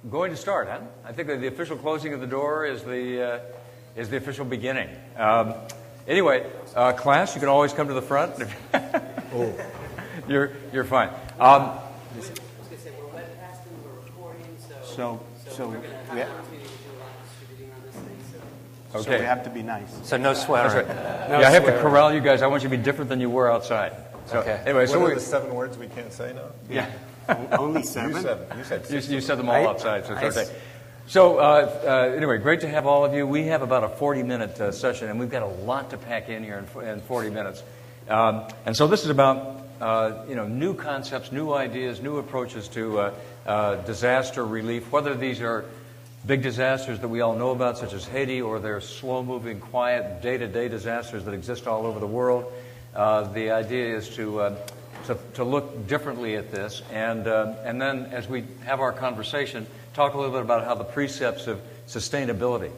going to start, huh? I think that the official closing of the door is the official beginning. Anyway, class, you can always come to the front. Oh. You're fine. I was going to say, we're webcasting, we're recording, so we're going to have an opportunity to do a lot of distributing on this thing. Okay. So we have to be nice. So no swearing. No I have to corral you guys. I want you to be different than you were outside. So, okay. Anyway, what are the 7 words we can't say now? Yeah. Only 7? You said 6. You said them all outside, so it's okay. So anyway, great to have all of you. We have about a 40-minute session, and we've got a lot to pack in here in 40 minutes. And so this is about new concepts, new ideas, new approaches to disaster relief, whether these are big disasters that we all know about, such as Haiti, or they're slow-moving, quiet, day-to-day disasters that exist all over the world. The idea is to look differently at this, and then as we have our conversation, talk a little bit about how the precepts of sustainability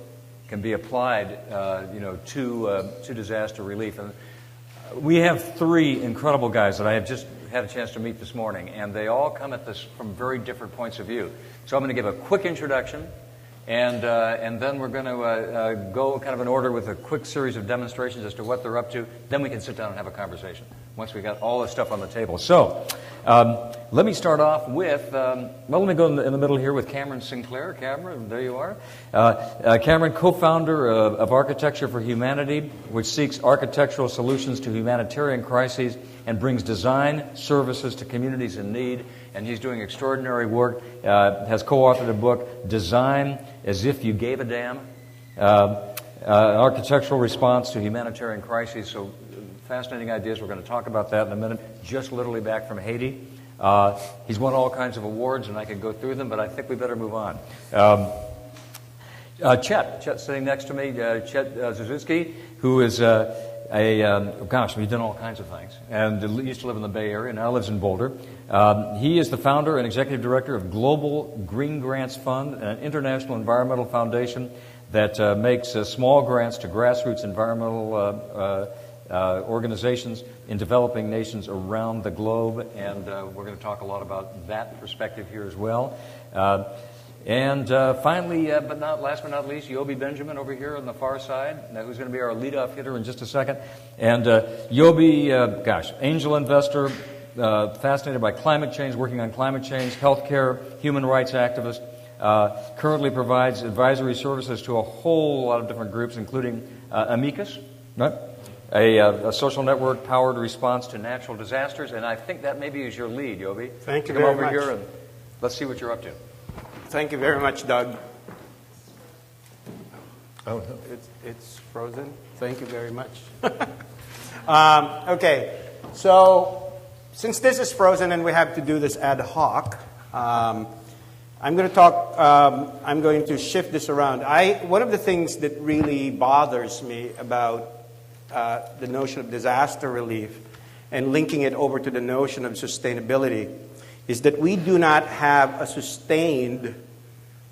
can be applied, to disaster relief. And we have 3 incredible guys that I have just had a chance to meet this morning, and they all come at this from very different points of view. So I'm going to give a quick introduction, and then we're going to go kind of in order with a quick series of demonstrations as to what they're up to. Then we can sit down and have a conversation once we got all this stuff on the table. So let me start off with, let me go in the middle here with Cameron Sinclair. Cameron, there you are. Cameron, co-founder of Architecture for Humanity, which seeks architectural solutions to humanitarian crises and brings design services to communities in need. And he's doing extraordinary work, has co-authored a book, Design as If You Gave a Damn, Architectural Response to Humanitarian Crises. So fascinating ideas. We're going to talk about that in a minute. Just literally back from Haiti. He's won all kinds of awards, and I could go through them, but I think we better move on. Chet sitting next to me, Chet Tchozewski, who is he's done all kinds of things, and used to live in the Bay Area, now lives in Boulder. He is the founder and executive director of Global Green Grants Fund, an international environmental foundation that makes small grants to grassroots environmental organizations in developing nations around the globe, and we're going to talk a lot about that perspective here as well. And finally, last but not least, Yobi Benjamin over here on the far side, who's going to be our leadoff hitter in just a second. And Yobi, angel investor, fascinated by climate change, working on climate change, healthcare, human rights activist, currently provides advisory services to a whole lot of different groups, including Amicus, right? A social network-powered response to natural disasters, and I think that maybe is your lead, Yobi. Thank you very much. Come over much. here and let's see what you're up to. Thank you very much, Doug. Oh, no. It's frozen. Thank you very much. Okay, so since this is frozen and we have to do this ad hoc, I'm going to shift this around. One of the things that really bothers me about the notion of disaster relief and linking it over to the notion of sustainability is that we do not have a sustained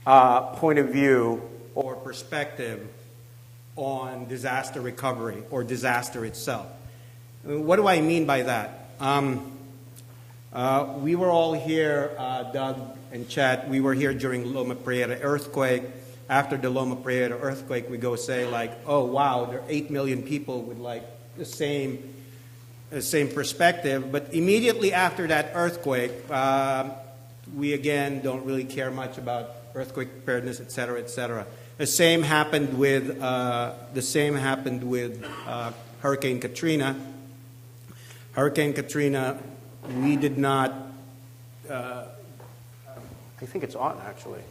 point of view or perspective on disaster recovery or disaster itself. What do I mean by that? We were all here, Doug and Chet, we were here during Loma Prieta earthquake. After the Loma Prieta earthquake, we go say like, oh wow, there are 8 million people with like the same perspective. But immediately after that earthquake, we again don't really care much about earthquake preparedness, et cetera, et cetera. The same happened with Hurricane Katrina. Hurricane Katrina, we did not. I think it's on actually.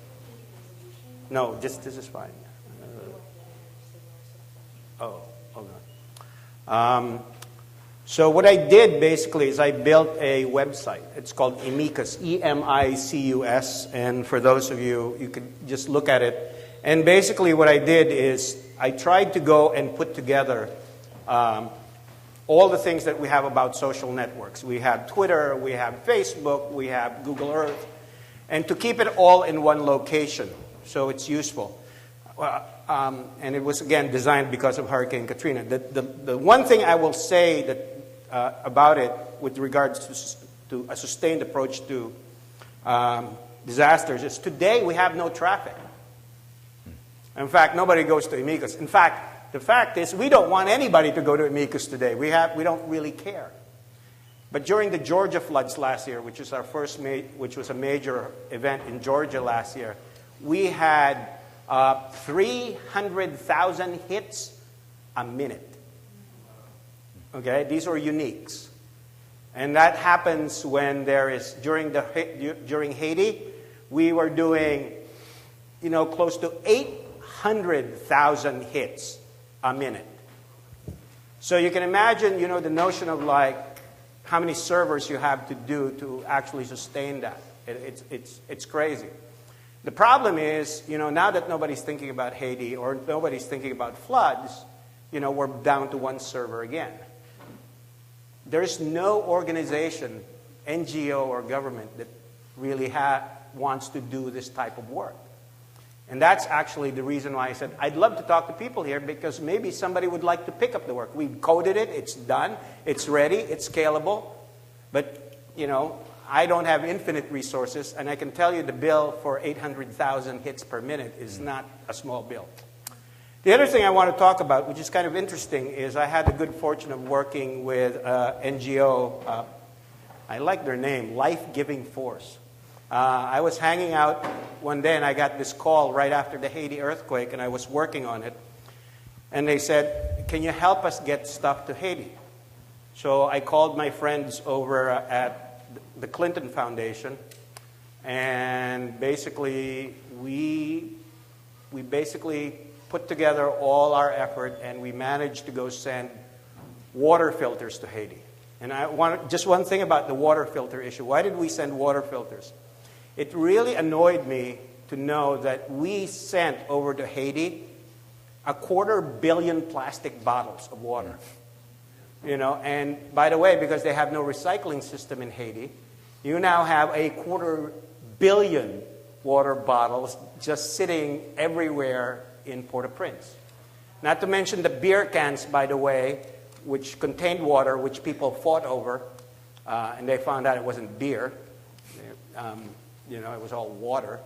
No, just this is fine. Hold on. So what I did basically is I built a website. It's called Emicus, E-M-I-C-U-S. And for those of you, you can just look at it. And basically what I did is I tried to go and put together all the things that we have about social networks. We have Twitter, we have Facebook, we have Google Earth. And to keep it all in one location so it's useful. And it was, again, designed because of Hurricane Katrina. The one thing I will say that about it with regards to a sustained approach to disasters is today we have no traffic. In fact, nobody goes to Imicus. In fact, the fact is we don't want anybody to go to Imicus today. We don't really care. But during the Georgia floods last year, which was which was a major event in Georgia last year, we had 300,000 hits a minute. Okay, these are uniques. And that happens when during Haiti, we were doing, close to 800,000 hits a minute. So you can imagine, the notion of like how many servers you have to do to actually sustain that. It's crazy. The problem is, now that nobody's thinking about Haiti or nobody's thinking about floods, we're down to one server again. There's no organization, NGO or government that really wants to do this type of work. And that's actually the reason why I said, I'd love to talk to people here because maybe somebody would like to pick up the work. We've coded it, it's done, it's ready, it's scalable. But, I don't have infinite resources, and I can tell you the bill for 800,000 hits per minute is not a small bill. The other thing I want to talk about, which is kind of interesting, is I had the good fortune of working with NGO, I like their name, Life Giving Force. I was hanging out one day and I got this call right after the Haiti earthquake and I was working on it. And they said, can you help us get stuff to Haiti? So I called my friends over at the Clinton Foundation and basically we basically put together all our effort and we managed to go send water filters to Haiti. And just one thing about the water filter issue. Why did we send water filters? It really annoyed me to know that we sent over to Haiti 250 million plastic bottles of water. And by the way, because they have no recycling system in Haiti, you now have 250 million water bottles just sitting everywhere in Port-au-Prince. Not to mention the beer cans, by the way, which contained water, which people fought over, and they found out it wasn't beer. It was all water.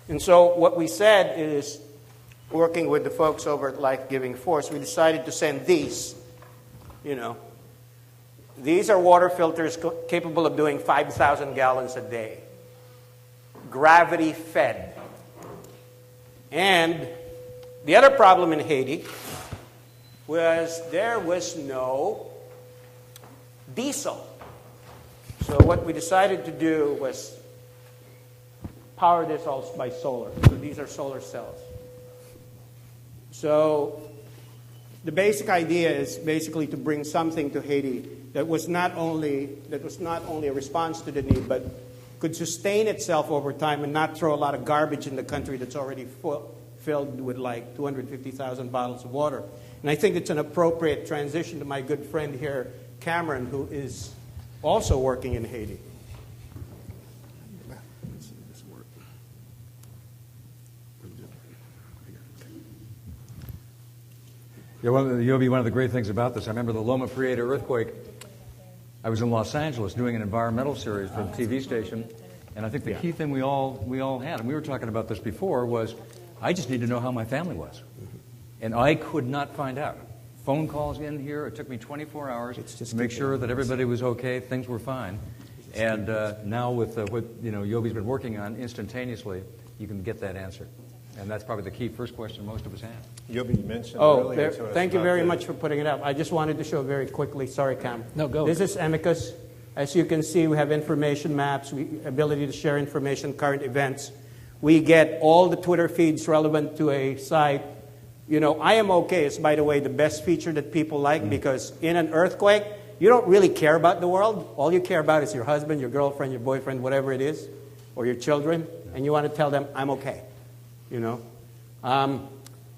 And so what we said is, working with the folks over at Life Giving Force, we decided to send these. These are water filters capable of doing 5,000 gallons a day. Gravity fed. And the other problem in Haiti was there was no diesel. So what we decided to do was power this all by solar. So these are solar cells. So the basic idea is basically to bring something to Haiti that was not only a response to the need, but could sustain itself over time and not throw a lot of garbage in the country that's already filled with like 250,000 bottles of water. And I think it's an appropriate transition to my good friend here, Cameron, who is also working in Haiti. Yeah, Yobi, one of the great things about this, I remember the Loma Prieta earthquake. I was in Los Angeles doing an environmental series for the TV station, and I think the key thing we all had, and we were talking about this before, was I just need to know how my family was. And I could not find out. Phone calls in here, it took me 24 hours to make sure that everybody was okay, things were fine. And now with what Yobi's been working on, instantaneously, you can get that answer. And that's probably the key first question most of us have. Yobi mentioned earlier to us. Thank you very much for putting it up. I just wanted to show very quickly. Sorry, Cam. No, go. This is Amicus. As you can see, we have information maps, ability to share information, current events. We get all the Twitter feeds relevant to a site. I Am Okay is, by the way, the best feature that people like because in an earthquake, you don't really care about the world. All you care about is your husband, your girlfriend, your boyfriend, whatever it is, or your children, and you want to tell them, I'm okay.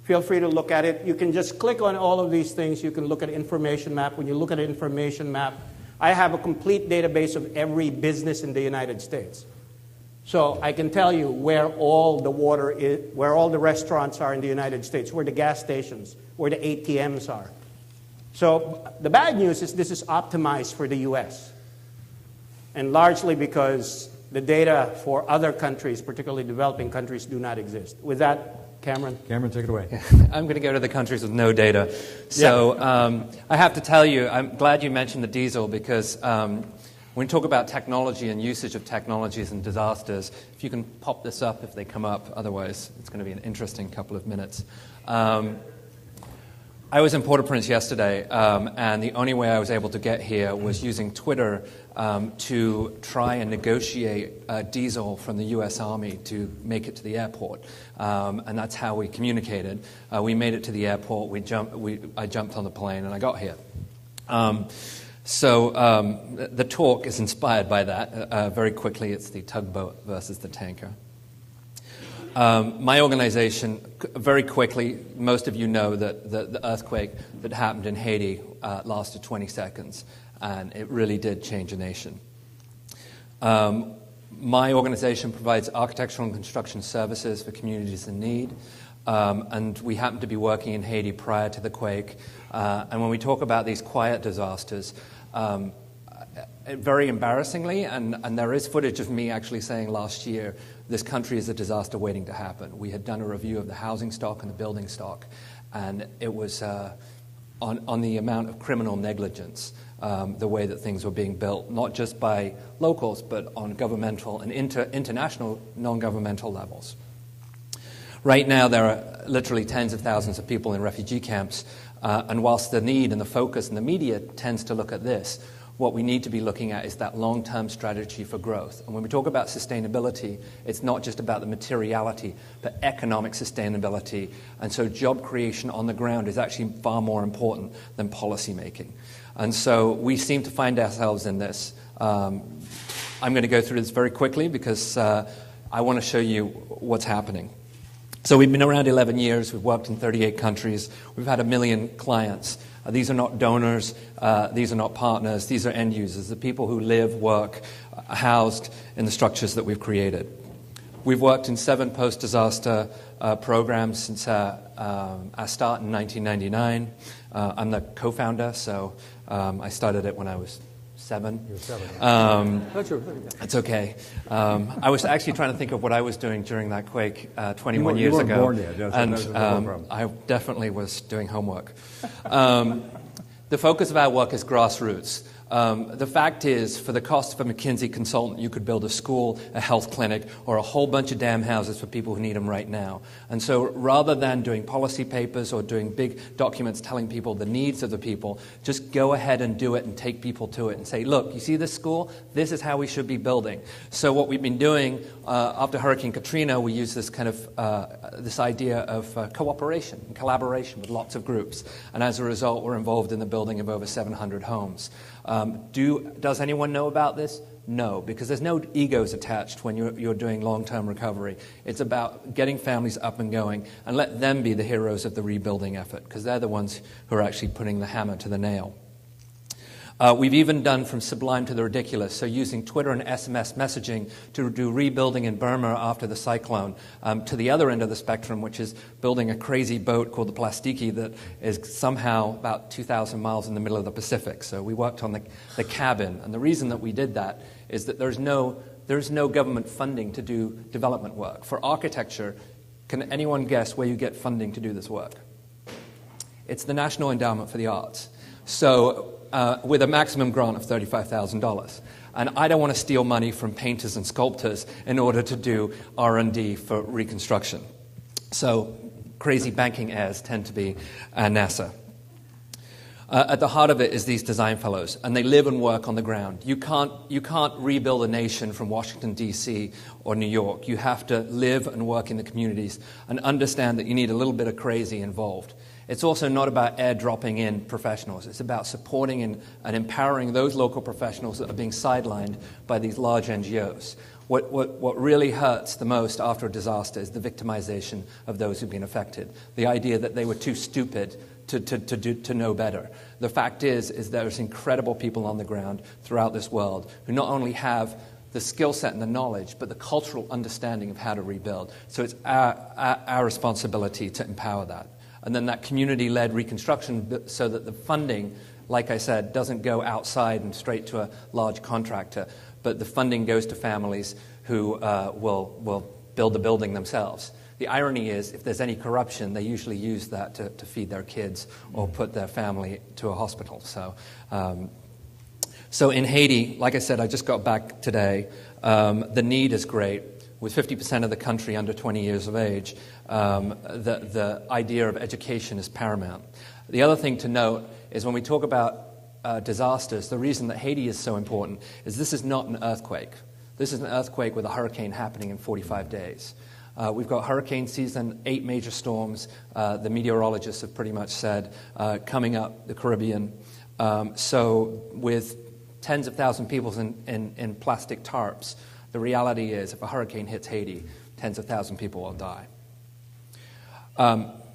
Feel free to look at it. You can just click on all of these things. You can look at information map. When you look at an information map, I have a complete database of every business in the United States. So I can tell you where all the water is, where all the restaurants are in the United States, where the gas stations, where the ATMs are. So the bad news is this is optimized for the U.S. And largely because, the data for other countries, particularly developing countries, do not exist. With that, Cameron, take it away. I'm going to go to the countries with no data. So I have to tell you, I'm glad you mentioned the diesel because when we talk about technology and usage of technologies and disasters, if you can pop this up if they come up, otherwise it's going to be an interesting couple of minutes. I was in Port-au-Prince yesterday, and the only way I was able to get here was using Twitter to try and negotiate diesel from the U.S. Army to make it to the airport. And that's how we communicated. We made it to the airport. I jumped on the plane, and I got here. So the talk is inspired by that. Very quickly, it's the tugboat versus the tanker. My organization, very quickly, most of you know that the earthquake that happened in Haiti lasted 20 seconds, and it really did change a nation. My organization provides architectural and construction services for communities in need, and we happened to be working in Haiti prior to the quake. And when we talk about these quiet disasters, very embarrassingly, and there is footage of me actually saying last year, this country is a disaster waiting to happen. We had done a review of the housing stock and the building stock, and it was on the amount of criminal negligence, the way that things were being built, not just by locals, but on governmental and international non-governmental levels. Right now, there are literally tens of thousands of people in refugee camps, and whilst the need and the focus in the media tends to look at this, what we need to be looking at is that long-term strategy for growth. And when we talk about sustainability, it's not just about the materiality, but economic sustainability. And so job creation on the ground is actually far more important than policy making. And so we seem to find ourselves in this. I'm going to go through this very quickly because I want to show you what's happening. So we've been around 11 years. We've worked in 38 countries. We've had 1 million clients. These are not donors. These are not partners. These are end users, the people who live, work, housed in the structures that we've created. We've worked in 7 post-disaster programs since our start in 1999. I'm the co-founder, so I started it when I was 7. You're 7. It's okay. I was actually trying to think of what I was doing during that quake 21 years ago. You weren't born yet. That's no problem. I definitely was doing homework. The focus of our work is grassroots. The fact is, for the cost of a McKinsey consultant, you could build a school, a health clinic, or a whole bunch of damn houses for people who need them right now. And so rather than doing policy papers or doing big documents telling people the needs of the people, just go ahead and do it and take people to it and say, look, you see this school? This is how we should be building. So what we've been doing after Hurricane Katrina, we use this kind of this idea of cooperation and collaboration with lots of groups. And as a result, we're involved in the building of over 700 homes. Does anyone know about this? No, because there's no egos attached when you're doing long-term recovery. It's about getting families up and going and let them be the heroes of the rebuilding effort, because they're the ones who are actually putting the hammer to the nail. We've even done from sublime to the ridiculous, so using Twitter and SMS messaging to do rebuilding in Burma after the cyclone, to the other end of the spectrum, which is building a crazy boat called the Plastiki that is somehow about 2,000 miles in the middle of the Pacific. So we worked on the cabin, and the reason that we did that is that there's no government funding to do development work. For architecture, can anyone guess where you get funding to do this work? It's the National Endowment for the Arts. So with a maximum grant of $35,000. And I don't want to steal money from painters and sculptors in order to do R&D for reconstruction. So crazy banking heirs tend to be NASA. At the heart of it is these design fellows, and they live and work on the ground. You can't rebuild a nation from Washington, D.C. or New York. You have to live and work in the communities and understand that you need a little bit of crazy involved. It's also not about airdropping in professionals. It's about supporting and empowering those local professionals that are being sidelined by these large NGOs. What really hurts the most after a disaster is the victimization of those who've been affected. The idea that they were too stupid to know better. The fact is there's incredible people on the ground throughout this world who not only have the skill set and the knowledge, but the cultural understanding of how to rebuild. So it's our responsibility to empower that. And then that community-led reconstruction so that the funding, like I said, doesn't go outside and straight to a large contractor, but the funding goes to families who will build the building themselves. The irony is, if there's any corruption, they usually use that to feed their kids or put their family to a hospital. So in Haiti, like I said, I just got back today. The need is great. With 50% of the country under 20 years of age, the idea of education is paramount. The other thing to note is when we talk about disasters, the reason that Haiti is so important is this is not an earthquake. This is an earthquake with a hurricane happening in 45 days. We've got hurricane season, 8 major storms, the meteorologists have pretty much said, coming up the Caribbean. So with tens of thousands of people in plastic tarps, the reality is if a hurricane hits Haiti, tens of thousands of people will die.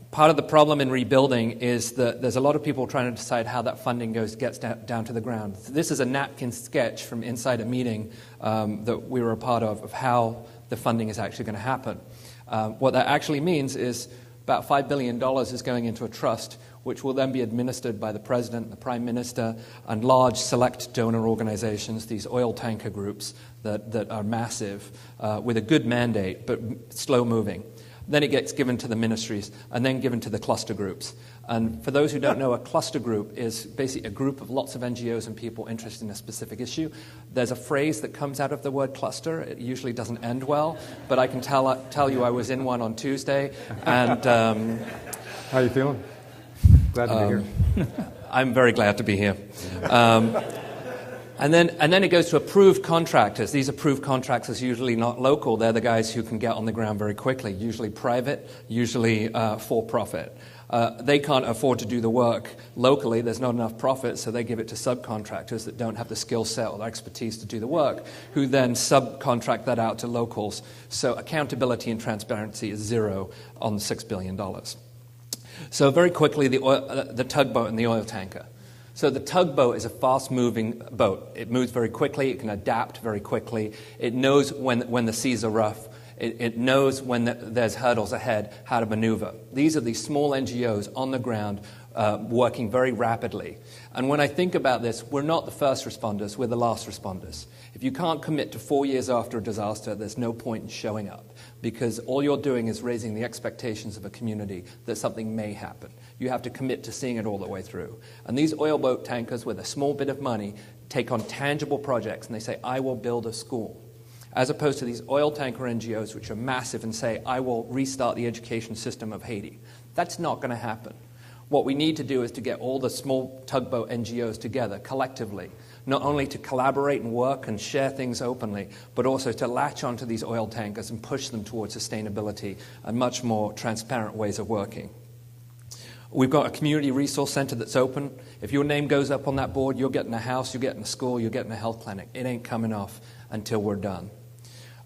Part of the problem in rebuilding is that there's a lot of people trying to decide how that funding gets down to the ground. This is a napkin sketch from inside a meeting that we were a part of how the funding is actually going to happen. What that actually means is about $5 billion is going into a trust, which will then be administered by the president, the prime minister, and large select donor organizations, these oil tanker groups that are massive, with a good mandate, but slow moving. Then it gets given to the ministries, and then given to the cluster groups. And for those who don't know, a cluster group is basically a group of lots of NGOs and people interested in a specific issue. There's a phrase that comes out of the word cluster. It usually doesn't end well, but I can tell you I was in one on Tuesday. And how are you feeling? Glad to be here. I'm very glad to be here. And then it goes to approved contractors. These approved contractors are usually not local. They're the guys who can get on the ground very quickly, usually private, usually for-profit. They can't afford to do the work locally. There's not enough profit, so they give it to subcontractors that don't have the skill set or the expertise to do the work, who then subcontract that out to locals. So accountability and transparency is zero on the $6 billion. So very quickly, the tugboat and the oil tanker. So the tugboat is a fast-moving boat. It moves very quickly. It can adapt very quickly. It knows when the seas are rough. It knows when there's hurdles ahead, how to maneuver. These are these small NGOs on the ground working very rapidly. And when I think about this, we're not the first responders, we're the last responders. If you can't commit to 4 years after a disaster, there's no point in showing up, because all you're doing is raising the expectations of a community that something may happen. You have to commit to seeing it all the way through. And these oil boat tankers with a small bit of money take on tangible projects, and they say, I will build a school. As opposed to these oil tanker NGOs, which are massive, and say, I will restart the education system of Haiti. That's not going to happen. What we need to do is to get all the small tugboat NGOs together collectively, not only to collaborate and work and share things openly, but also to latch onto these oil tankers and push them towards sustainability and much more transparent ways of working. We've got a community resource center that's open. If your name goes up on that board, you're getting a house, you're getting a school, you're getting a health clinic. It ain't coming off until we're done.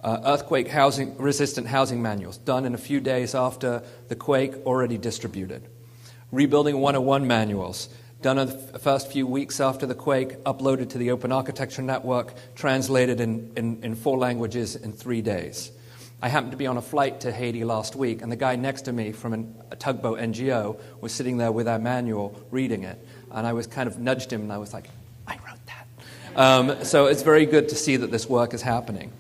Earthquake resistant housing manuals, done in a few days after the quake, already distributed. Rebuilding 101 manuals, done in the first few weeks after the quake, uploaded to the Open Architecture Network, translated in 4 languages in 3 days. I happened to be on a flight to Haiti last week, and the guy next to me from a tugboat NGO was sitting there with our manual reading it. And I was kind of nudged him, and I was like, I wrote that. So it's very good to see that this work is happening.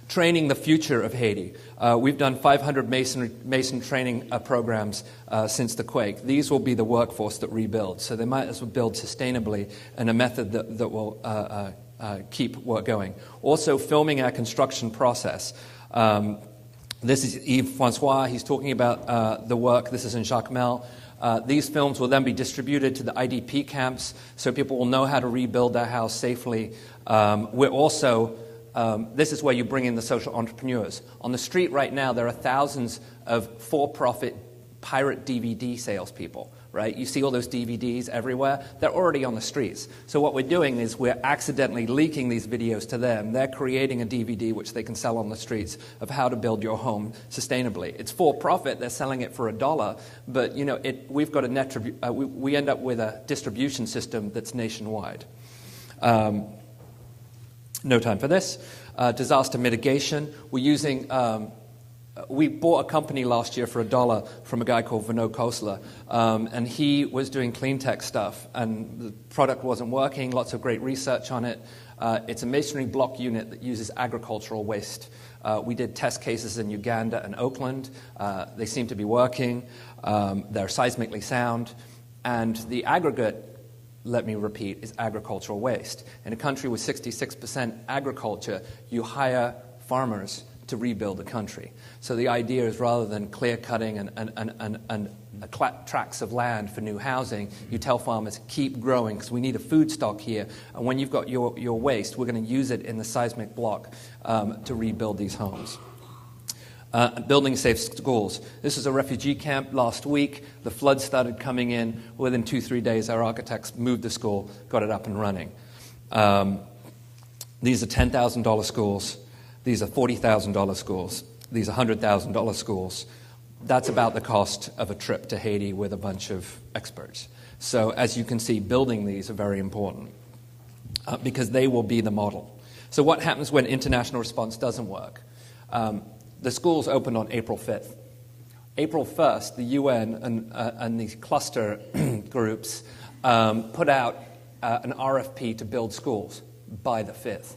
Training the future of Haiti. We've done 500 mason training programs since the quake. These will be the workforce that rebuilds. So they might as well build sustainably in a method that will keep work going. Also, filming our construction process. This is Yves Francois. He's talking about the work. This is in Jacmel. These films will then be distributed to the IDP camps so people will know how to rebuild their house safely. We're also, this is where you bring in the social entrepreneurs. On the street right now, there are thousands of for-profit pirate DVD salespeople, right? You see all those DVDs everywhere. They're already on the streets. So what we're doing is we're accidentally leaking these videos to them. They're creating a DVD which they can sell on the streets of how to build your home sustainably. It's for profit. They're selling it for $1, but you know we've got a we end up with a distribution system that's nationwide. No time for this. Disaster mitigation. We're using we bought a company last year for $1 from a guy called Vinod Khosla, and he was doing clean tech stuff, and the product wasn't working, lots of great research on it. It's a masonry block unit that uses agricultural waste. We did test cases in Uganda and Oakland. They seem to be working. They're seismically sound. And the aggregate, let me repeat, is agricultural waste. In a country with 66% agriculture, you hire farmers to rebuild the country. So the idea is rather than clear-cutting and tracts of land for new housing, you tell farmers, keep growing because we need a food stock here. And when you've got your waste, we're going to use it in the seismic block to rebuild these homes. Building safe schools. This is a refugee camp last week. The floods started coming in. Within 2-3 days, our architects moved the school, got it up and running. These are $10,000 schools. These are $40,000 schools. These are $100,000 schools. That's about the cost of a trip to Haiti with a bunch of experts. So as you can see, building these are very important because they will be the model. So what happens when international response doesn't work? The schools opened on April 5th. April 1st, the UN and these cluster groups put out an RFP to build schools by the 5th.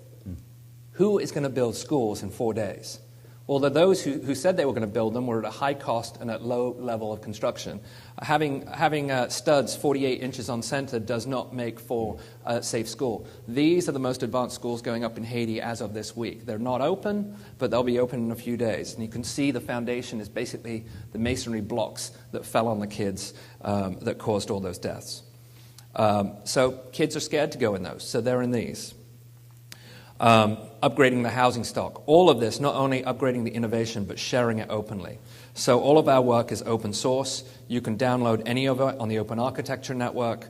Who is going to build schools in 4 days? Well, those who said they were going to build them were at a high cost and at low level of construction. Having studs 48 inches on center does not make for a safe school. These are the most advanced schools going up in Haiti as of this week. They're not open, but they'll be open in a few days. And you can see the foundation is basically the masonry blocks that fell on the kids that caused all those deaths. So kids are scared to go in those, so they're in these. Upgrading the housing stock. All of this, not only upgrading the innovation, but sharing it openly. So all of our work is open source. You can download any of it on the Open Architecture Network.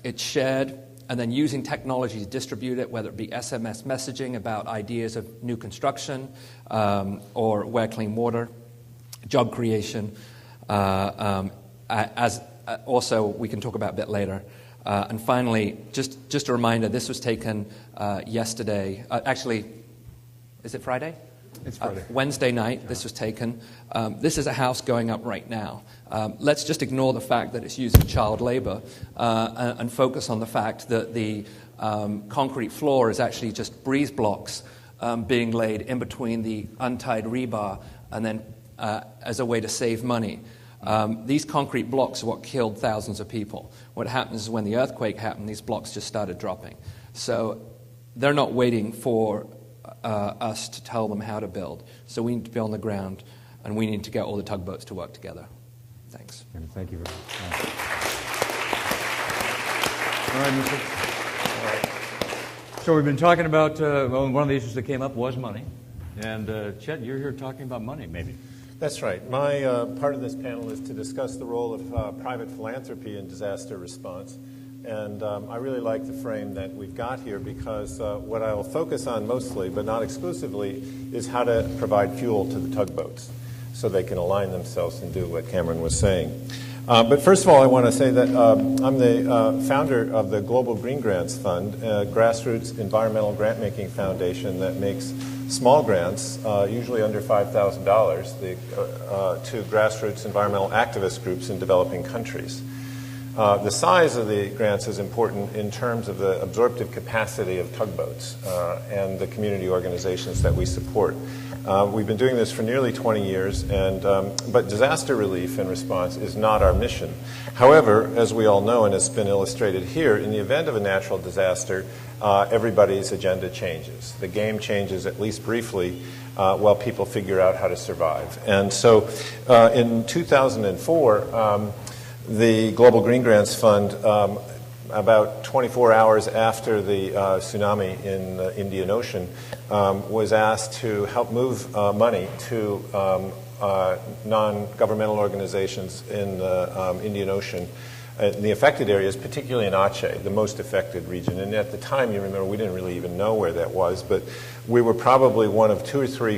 It's shared, and then using technology to distribute it, whether it be SMS messaging about ideas of new construction or where clean water, job creation. Also, we can talk about a bit later. And finally, just a reminder, this was taken yesterday. Actually, is it Friday? It's Friday. Wednesday night, this was taken. This is a house going up right now. Let's just ignore the fact that it's using child labor and focus on the fact that the concrete floor is actually just breeze blocks being laid in between the untied rebar and then as a way to save money. These concrete blocks are what killed thousands of people. What happens is when the earthquake happened, these blocks just started dropping. So they're not waiting for us to tell them how to build. So we need to be on the ground, and we need to get all the tugboats to work together. Thanks. Thank you very much. All right, Mr. All right. So we've been talking about, one of the issues that came up was money. And Chet, you're here talking about money, maybe. That's right. My part of this panel is to discuss the role of private philanthropy in disaster response. And I really like the frame that we've got here because what I will focus on mostly, but not exclusively, is how to provide fuel to the tugboats so they can align themselves and do what Cameron was saying. But first of all, I want to say that I'm the founder of the Global Green Grants Fund, a grassroots environmental grant-making foundation that makes small grants, usually under $5,000, to grassroots environmental activist groups in developing countries. The size of the grants is important in terms of the absorptive capacity of tugboats and the community organizations that we support. We've been doing this for nearly 20 years, but disaster relief and response is not our mission. However, as we all know, and it's been illustrated here, in the event of a natural disaster, everybody's agenda changes. The game changes, at least briefly, while people figure out how to survive. And so in 2004, the Global Green Grants Fund, about 24 hours after the tsunami in the Indian Ocean, was asked to help move money to non-governmental organizations in the Indian Ocean, in the affected areas, particularly in Aceh, the most affected region. And at the time, you remember, we didn't really even know where that was, but we were probably one of 2 or 3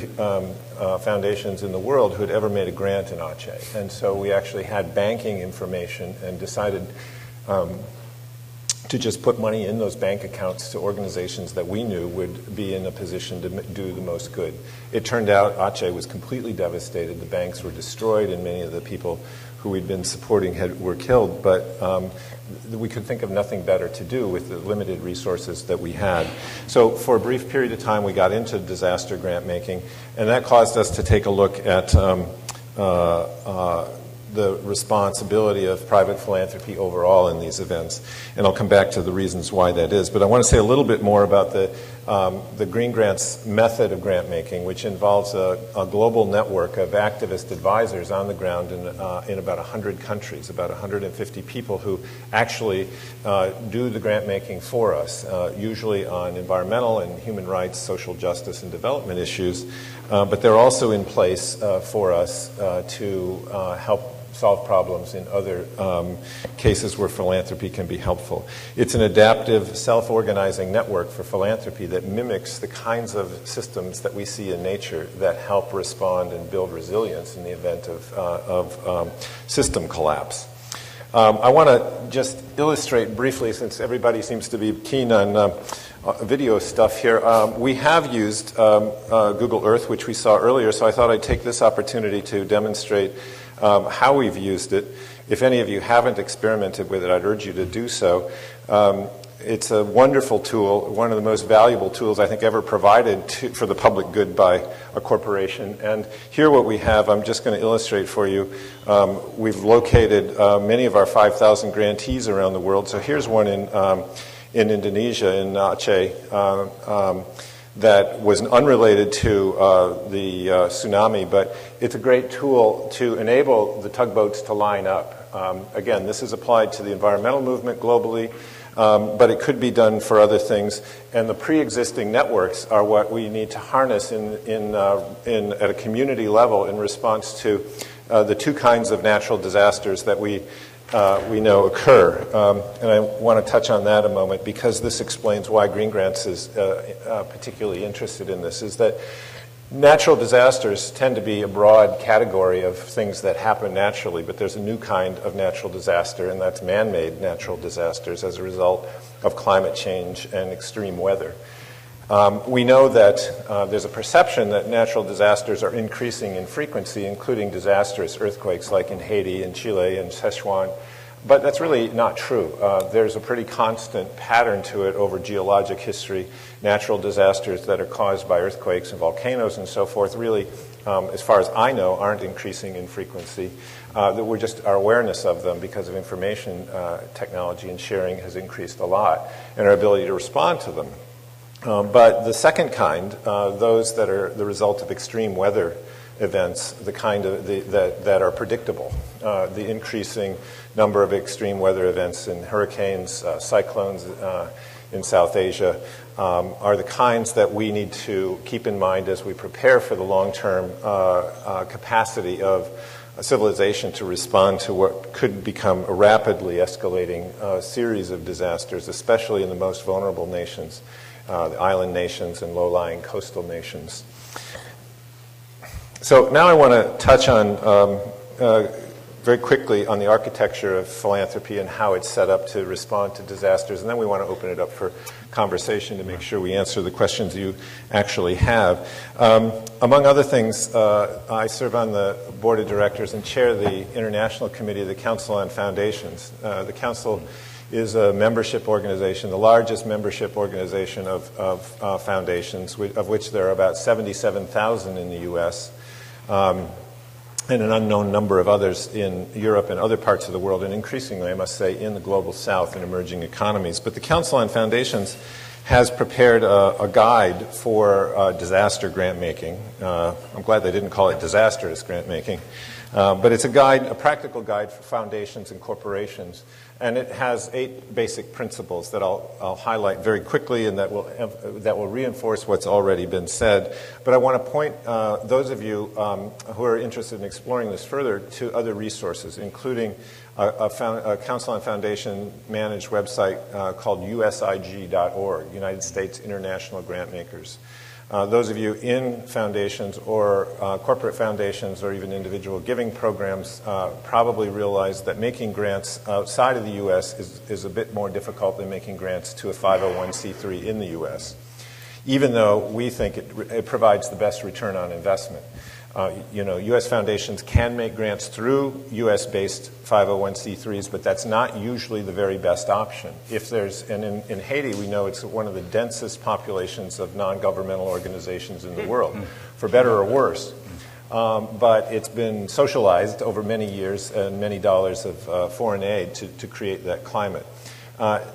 foundations in the world who had ever made a grant in Aceh. And so we actually had banking information and decided to just put money in those bank accounts to organizations that we knew would be in a position to do the most good. It turned out Aceh was completely devastated. The banks were destroyed, and many of the people who we'd been supporting were killed. But we could think of nothing better to do with the limited resources that we had. So for a brief period of time, we got into disaster grant making, and that caused us to take a look at the responsibility of private philanthropy overall in these events. And I'll come back to the reasons why that is. But I want to say a little bit more about the Green Grants method of grant making, which involves a global network of activist advisors on the ground in about 100 countries, about 150 people who actually do the grant making for us, usually on environmental and human rights, social justice, and development issues. But they're also in place for us to help solve problems in other cases where philanthropy can be helpful. It's an adaptive, self-organizing network for philanthropy that mimics the kinds of systems that we see in nature that help respond and build resilience in the event of system collapse. I want to just illustrate briefly, since everybody seems to be keen on video stuff here. We have used Google Earth, which we saw earlier, so I thought I'd take this opportunity to demonstrate how we've used it. If any of you haven't experimented with it, I'd urge you to do so. It's a wonderful tool, one of the most valuable tools I think ever provided for the public good by a corporation. And here what we have, I'm just going to illustrate for you. We've located many of our 5,000 grantees around the world. So here's one in Indonesia, in Aceh, that was unrelated to the tsunami, but it's a great tool to enable the tugboats to line up. Again, this is applied to the environmental movement globally, but it could be done for other things. And the pre-existing networks are what we need to harness at a community level in response to the two kinds of natural disasters that we know occur. And I want to touch on that a moment because this explains why Green Grants is particularly interested in this, is that natural disasters tend to be a broad category of things that happen naturally, but there's a new kind of natural disaster, and that's man-made natural disasters as a result of climate change and extreme weather. We know that there's a perception that natural disasters are increasing in frequency, including disastrous earthquakes like in Haiti and Chile and Sichuan. But that's really not true. There's a pretty constant pattern to it over geologic history. Natural disasters that are caused by earthquakes and volcanoes and so forth really, as far as I know, aren't increasing in frequency. We're just, our awareness of them because of information technology and sharing has increased a lot, and our ability to respond to them. But the second kind, those that are the result of extreme weather events, the kind of that are predictable, the increasing number of extreme weather events in hurricanes, cyclones in South Asia, are the kinds that we need to keep in mind as we prepare for the long-term capacity of a civilization to respond to what could become a rapidly escalating series of disasters, especially in the most vulnerable nations. The island nations and low-lying coastal nations. So now I want to touch on very quickly on the architecture of philanthropy and how it's set up to respond to disasters, and then we want to open it up for conversation to make sure we answer the questions you actually have. Among other things, I serve on the board of directors and chair the International Committee of the Council on Foundations. The Council is a membership organization, the largest membership organization of foundations, of which there are about 77,000 in the U.S., and an unknown number of others in Europe and other parts of the world, and increasingly, I must say, in the global south and emerging economies. But the Council on Foundations has prepared a guide for disaster grant making. I'm glad they didn't call it disastrous grant making. But it's a guide, a practical guide for foundations and corporations. And it has 8 basic principles that I'll highlight very quickly and that will reinforce what's already been said. But I want to point those of you who are interested in exploring this further to other resources, including a Council on Foundation managed website called usigg.org, United States International Grant Makers. Those of you in foundations or corporate foundations or even individual giving programs probably realize that making grants outside of the U.S. is a bit more difficult than making grants to a 501c3 in the U.S., even though we think it provides the best return on investment. U.S. foundations can make grants through U.S.-based 501c3s, but that's not usually the very best option. And in Haiti, we know it's one of the densest populations of non-governmental organizations in the world, for better or worse. But it's been socialized over many years and many dollars of foreign aid to create that climate.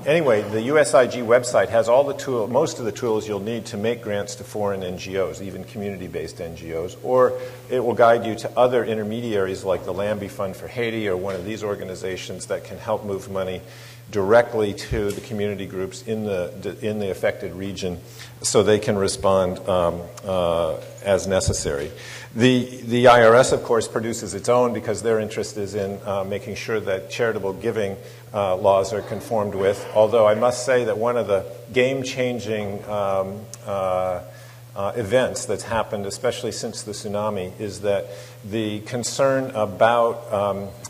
Anyway, the USIG website has most of the tools you'll need to make grants to foreign NGOs, even community-based NGOs, or it will guide you to other intermediaries like the Lambie Fund for Haiti or one of these organizations that can help move money directly to the community groups in the affected region so they can respond as necessary. The IRS, of course, produces its own because their interest is in making sure that charitable giving laws are conformed with, although I must say that one of the game-changing events that's happened, especially since the tsunami, is that the concern about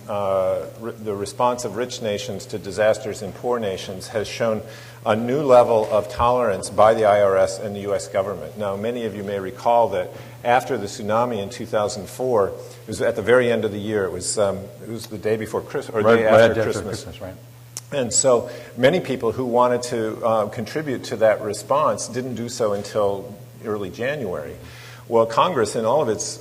the response of rich nations to disasters in poor nations has shown a new level of tolerance by the IRS and the U.S. government. Now, many of you may recall that after the tsunami in 2004, it was at the very end of the year. It was the day before Christmas, or the day after Christmas. Right. And so many people who wanted to contribute to that response didn't do so until early January. Well, Congress, in all of its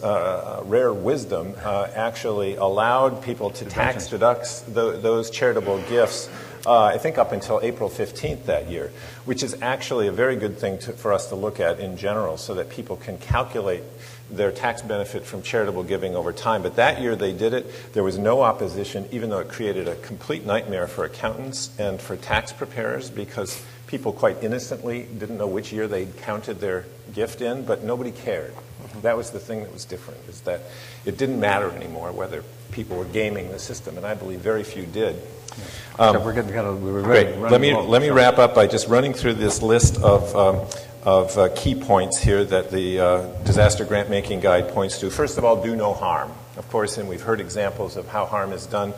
rare wisdom, actually allowed people to tax deduct those charitable gifts, I think up until April 15th that year, which is actually a very good thing for us to look at in general so that people can calculate their tax benefit from charitable giving over time. But that year they did it. There was no opposition, even though it created a complete nightmare for accountants and for tax preparers because people quite innocently didn't know which year they counted their gift in, but nobody cared. That was the thing that was different, is that it didn't matter anymore whether people were gaming the system, and I believe very few did. So we're getting great. Let me wrap up by just running through this list of key points here that the Disaster Grant Making Guide points to. First of all, do no harm. Of course, and we've heard examples of how harm is done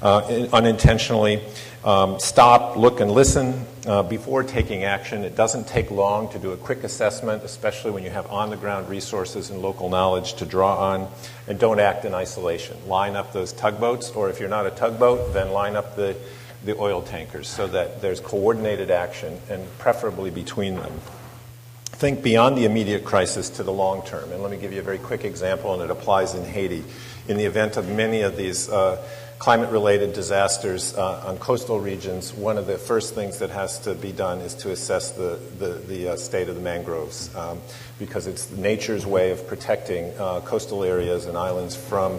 unintentionally. Stop, look, and listen before taking action. It doesn't take long to do a quick assessment, especially when you have on-the-ground resources and local knowledge to draw on. And don't act in isolation. Line up those tugboats, or if you're not a tugboat, then line up the oil tankers so that there's coordinated action, and preferably between them. Think beyond the immediate crisis to the long term. And let me give you a very quick example, and it applies in Haiti. In the event of many of these climate-related disasters on coastal regions, one of the first things that has to be done is to assess the state of the mangroves because it's nature's way of protecting coastal areas and islands from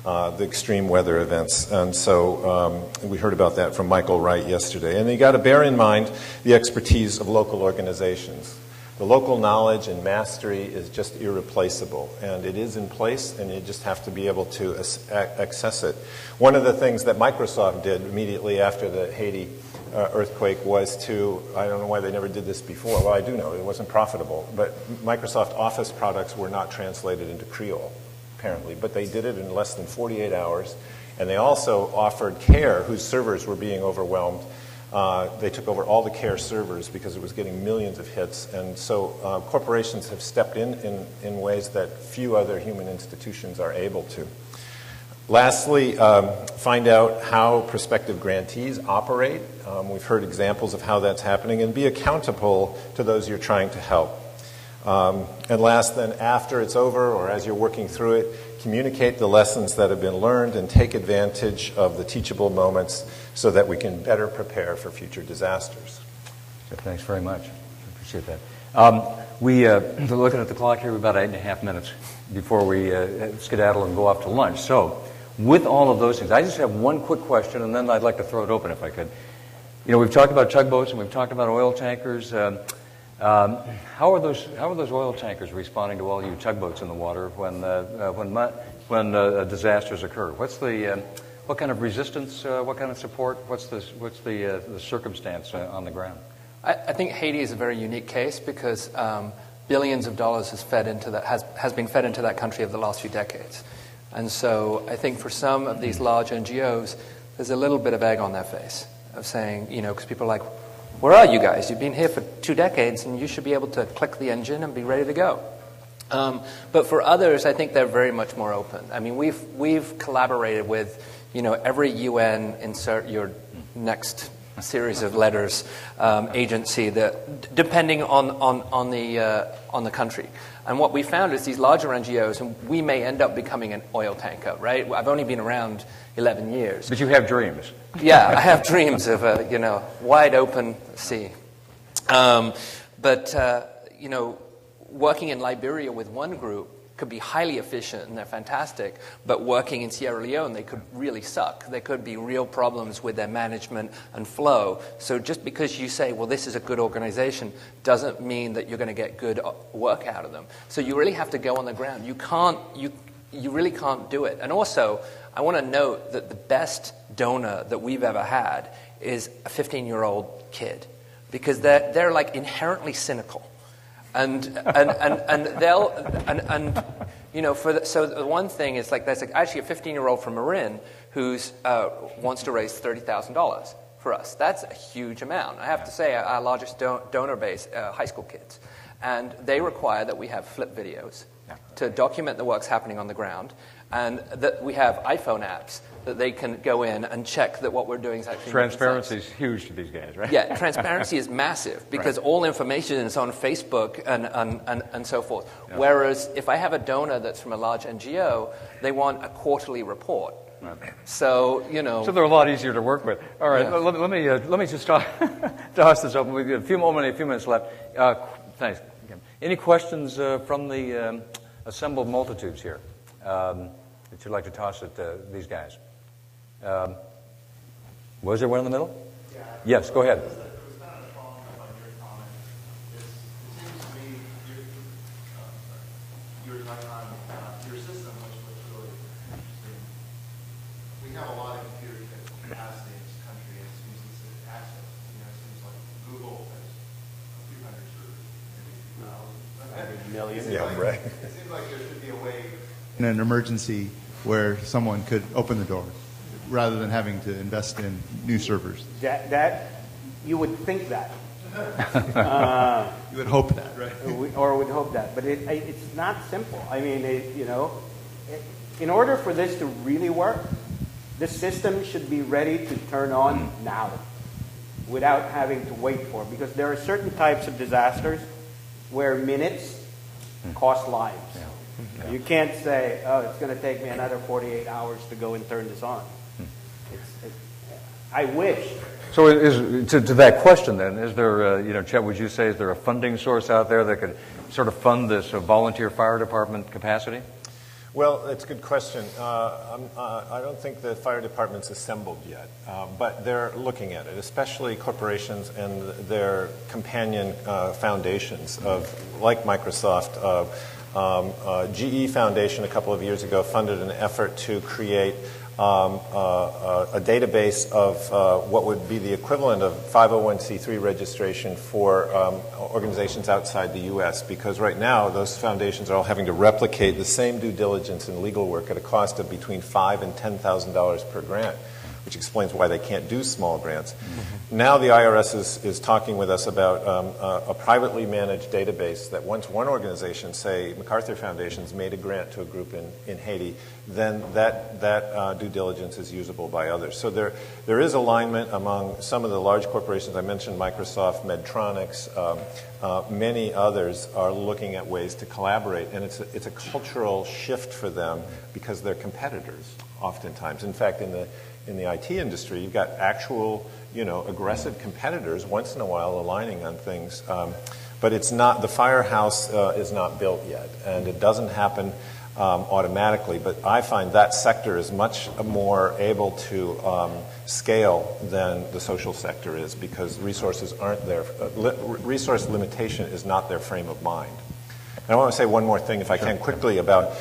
the extreme weather events. And so we heard about that from Michael Wright yesterday. And you got to bear in mind the expertise of local organizations. The local knowledge and mastery is just irreplaceable, and it is in place, and you just have to be able to access it. One of the things that Microsoft did immediately after the Haiti earthquake was to, I don't know why they never did this before, well, I do know, it wasn't profitable, but Microsoft Office products were not translated into Creole, apparently, but they did it in less than 48 hours, and they also offered Care, whose servers were being overwhelmed. They took over all the Care servers because it was getting millions of hits. And so corporations have stepped in ways that few other human institutions are able to. Lastly, find out how prospective grantees operate. We've heard examples of how that's happening, and be accountable to those you're trying to help. And last, then, after it's over or as you're working through it, communicate the lessons that have been learned and take advantage of the teachable moments so that we can better prepare for future disasters. Thanks very much. I appreciate that. Looking at the clock here, we're about 8.5 minutes before we skedaddle and go off to lunch. So with all of those things, I just have one quick question, and then I'd like to throw it open if I could. We've talked about tugboats and we've talked about oil tankers. How are those oil tankers responding to all you tugboats in the water when disasters occur? What kind of resistance? What kind of support? What's the circumstance on the ground? I think Haiti is a very unique case because billions of dollars has been fed into that country over the last few decades. And so I think for some of these large NGOs, there's a little bit of egg on their face of saying, because people are like, where are you guys? You've been here for 2 decades, and you should be able to click the engine and be ready to go. But for others, I think they're very much more open. I mean, we've collaborated with, every UN, insert your next series of letters, agency that, depending on the country. And what we found is these larger NGOs, and we may end up becoming an oil tanker, right? I've only been around 11 years. But you have dreams. Yeah, I have dreams of a, wide open sea. Working in Liberia with one group could be highly efficient and they're fantastic, but working in Sierra Leone, they could really suck. There could be real problems with their management and flow. So just because you say, well, this is a good organization, doesn't mean that you're going to get good work out of them. So you really have to go on the ground. You really can't do it. And also, I want to note that the best donor that we've ever had is a 15-year-old kid, because they're like inherently cynical. So the one thing is there's actually a 15-year-old from Marin who wants to raise $30,000 for us. That's a huge amount. I have to say our largest donor base, high school kids, and they require that we have flip videos to document the works happening on the ground, and that we have iPhone apps that they can go in and check that what we're doing is actually Transparency is huge to these guys, right? Yeah, transparency is massive because all information is on Facebook and so forth. Yeah. Whereas if I have a donor that's from a large NGO, they want a quarterly report. Right. So they're a lot easier to work with. All right, yeah. let me just toss this open. We've got a few minutes left. Thanks. Any questions from the assembled multitudes here that you'd like to toss at these guys? Was there one in the middle? Yeah. Yes, go ahead. It was kind of following up on your comment. It seems to me you were talking on your system, which was really interesting. We have a lot of computer capacity in this country, and it seems to access. It seems like Google has a few hundred servers, maybe 1,000. 100 million. Yeah, right. It seems like there should be a way in an emergency where someone could open the door, rather than having to invest in new servers. That you would think that. You would hope that, right? Or would hope that. But it's not simple. I mean, in order for this to really work, the system should be ready to turn on now without having to wait for it. Because there are certain types of disasters where minutes cost lives. Yeah. You can't say, it's going to take me another 48 hours to go and turn this on. I wish. So to that question then, is there, Chet, would you say, is there a funding source out there that could sort of fund this volunteer fire department capacity? Well, it's a good question. I don't think the fire department's assembled yet, but they're looking at it, especially corporations and their companion foundations like Microsoft. GE Foundation a couple of years ago funded an effort to create a database of what would be the equivalent of 501c3 registration for organizations outside the U.S. because right now those foundations are all having to replicate the same due diligence and legal work at a cost of between $5,000 and $10,000 per grant, which explains why they can't do small grants. Mm-hmm. Now the IRS is talking with us about a privately managed database that once one organization, say MacArthur Foundation's made a grant to a group in Haiti, then that due diligence is usable by others. So there is alignment among some of the large corporations. I mentioned Microsoft, Medtronics, many others are looking at ways to collaborate, and it's a cultural shift for them because they're competitors oftentimes. In fact, in the IT industry, you've got actual, aggressive competitors once in a while aligning on things. But it's not, the firehouse is not built yet, and it doesn't happen automatically. But I find that sector is much more able to scale than the social sector is because resources aren't there. Resource limitation is not their frame of mind. And I want to say one more thing, if I can, quickly about,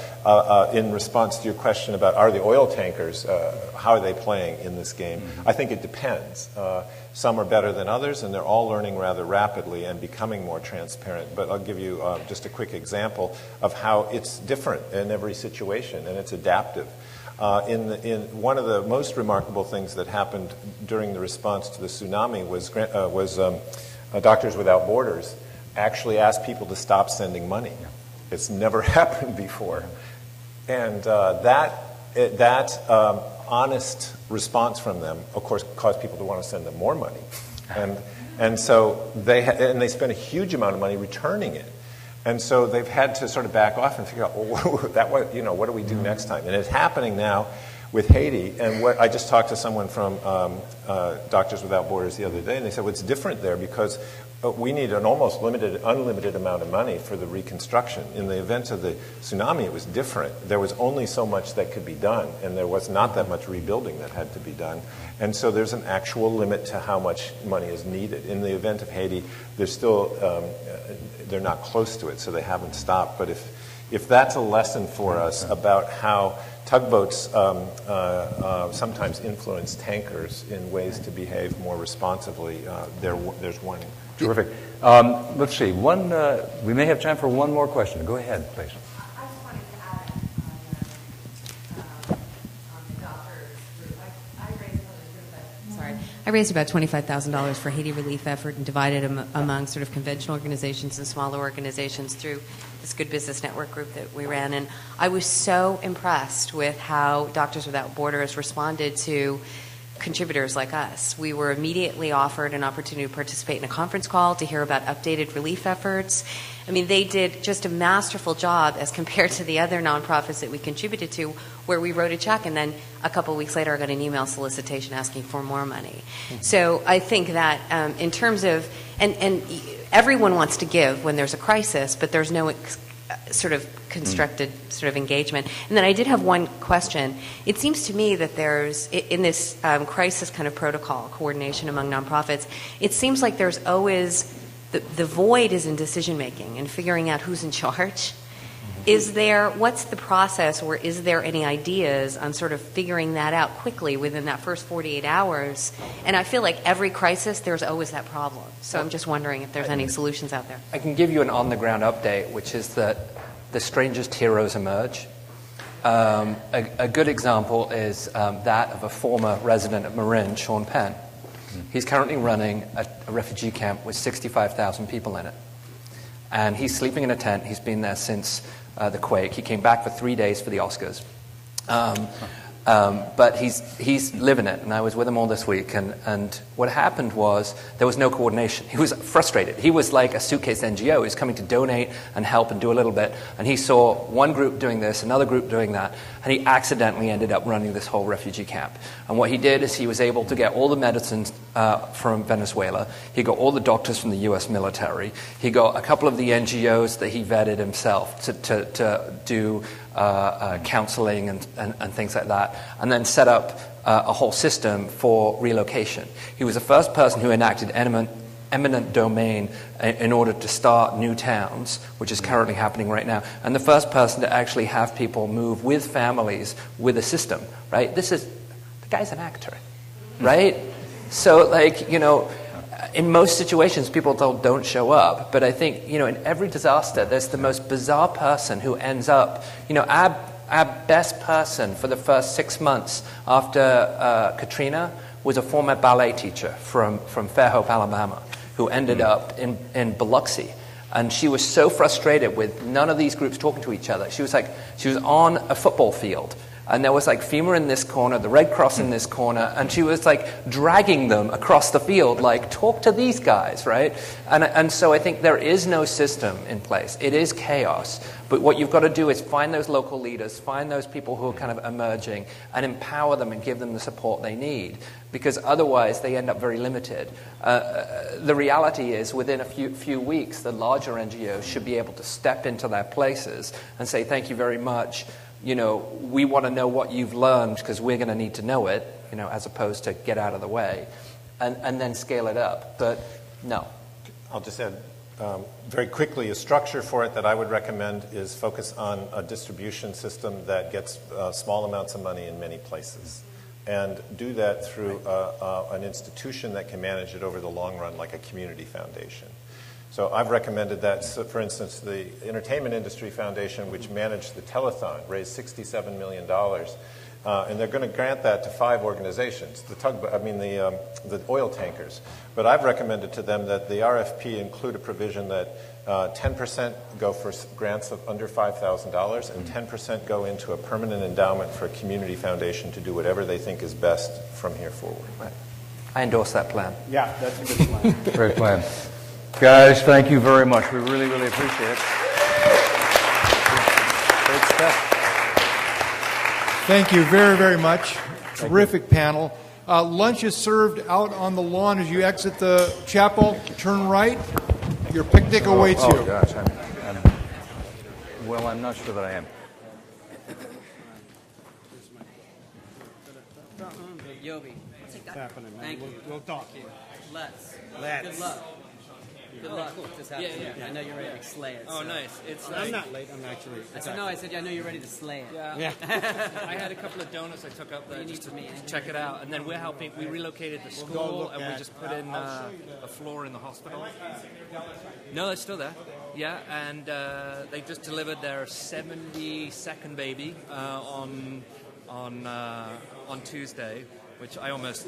in response to your question about are the oil tankers, how are they playing in this game? I think it depends. Some are better than others, and they're all learning rather rapidly and becoming more transparent. But I'll give you just a quick example of how it's different in every situation, and it's adaptive. In one of the most remarkable things that happened during the response to the tsunami was Doctors Without Borders actually asked people to stop sending money. It's never happened before. And that honest response from them, of course, caused people to want to send them more money. And so they spent a huge amount of money returning it. And so they've had to sort of back off and figure out, what do we do next time? And it's happening now with Haiti. And I just talked to someone from Doctors Without Borders the other day, and they said, well, it's different there because we need an almost unlimited amount of money for the reconstruction. In the event of the tsunami, it was different. There was only so much that could be done, and there was not that much rebuilding that had to be done. And so there's an actual limit to how much money is needed. In the event of Haiti, there's still, they're not close to it, so they haven't stopped. But if that's a lesson for us about how tugboats sometimes influence tankers in ways to behave more responsibly, there's one. Terrific. Let's see. We may have time for one more question. Go ahead, please. I just wanted to add on the doctors group. I raised about $25,000 for Haiti relief effort and divided them among sort of conventional organizations and smaller organizations through this Good Business Network group that we ran. And I was so impressed with how Doctors Without Borders responded to contributors like us. We were immediately offered an opportunity to participate in a conference call to hear about updated relief efforts. I mean, they did just a masterful job as compared to the other nonprofits that we contributed to, where we wrote a check and then a couple of weeks later I got an email solicitation asking for more money. Mm-hmm. So I think that in terms of, and everyone wants to give when there's a crisis, but there's no sort of constructed sort of engagement. And then I did have one question. It seems to me that there's, in this crisis kind of protocol coordination among nonprofits, it seems like there's always, the void is in decision making and figuring out who's in charge. What's the process, or is there any ideas on sort of figuring that out quickly within that first 48 hours? And I feel like every crisis, there's always that problem. So I'm just wondering if there's any solutions out there. I can give you an on-the-ground update, which is that the strangest heroes emerge. A good example is that of a former resident of Marin, Sean Penn. He's currently running a refugee camp with 65,000 people in it. And he's sleeping in a tent. He's been there since the quake. He came back for 3 days for the Oscars. But he's living it, and I was with him all this week, and what happened was there was no coordination. He was frustrated. He was like a suitcase NGO. He was coming to donate and help and do a little bit, and he saw one group doing this, another group doing that, and he accidentally ended up running this whole refugee camp. And what he did is he was able to get all the medicines from Venezuela. He got all the doctors from the U.S. military. He got a couple of the NGOs that he vetted himself to do counseling and things like that, and then set up a whole system for relocation. He was the first person who enacted eminent domain in order to start new towns, which is currently happening right now, and the first person to actually have people move with families with a system, right? The guy's an actor, right? So, in most situations, people don't show up. But I think, in every disaster, there's the most bizarre person who ends up, our best person for the first 6 months after Katrina was a former ballet teacher from Fairhope, Alabama, who ended up in Biloxi. And she was so frustrated with none of these groups talking to each other. She was on a football field. And there was FEMA in this corner, the Red Cross in this corner, and she was dragging them across the field, talk to these guys, right? And so I think there is no system in place. It is chaos. But what you've got to do is find those local leaders, find those people who are kind of emerging, and empower them and give them the support they need. Because otherwise they end up very limited. The reality is within a few weeks, the larger NGOs should be able to step into their places and say, thank you very much. We want to know what you've learned because we're going to need to know it, as opposed to get out of the way, and then scale it up. But no. I'll just add very quickly, a structure for it that I would recommend is focus on a distribution system that gets small amounts of money in many places. And do that through an institution that can manage it over the long run, like a community foundation. So I've recommended that, so for instance, the Entertainment Industry Foundation, which managed the telethon, raised $67 million. And they're going to grant that to 5 organizations, the oil tankers. But I've recommended to them that the RFP include a provision that 10% go for grants of under $5,000 and 10% go into a permanent endowment for a community foundation to do whatever they think is best from here forward. Right. I endorse that plan. Yeah, that's a good plan. Great plan. Guys, thank you very much. We really, really appreciate it. Great stuff. Thank you very, very much. Terrific panel. Lunch is served out on the lawn as you exit the chapel. Turn right. Your picnic awaits you. Oh, gosh. I'm not sure that I am. Yobi. Thank you. We'll talk. Let's. Let's. Good luck. Good luck. Just have I know you're ready to slay it. Oh, so. nice. It's I'm not late. I'm actually. I said, no, I said, I know you're ready to slay it. Yeah. I had a couple of donuts I took up there just to check it out. And then we relocated the school and we just put in a floor in the hospital. No, it's still there. Yeah, and they just delivered their 72nd baby on Tuesday, which I almost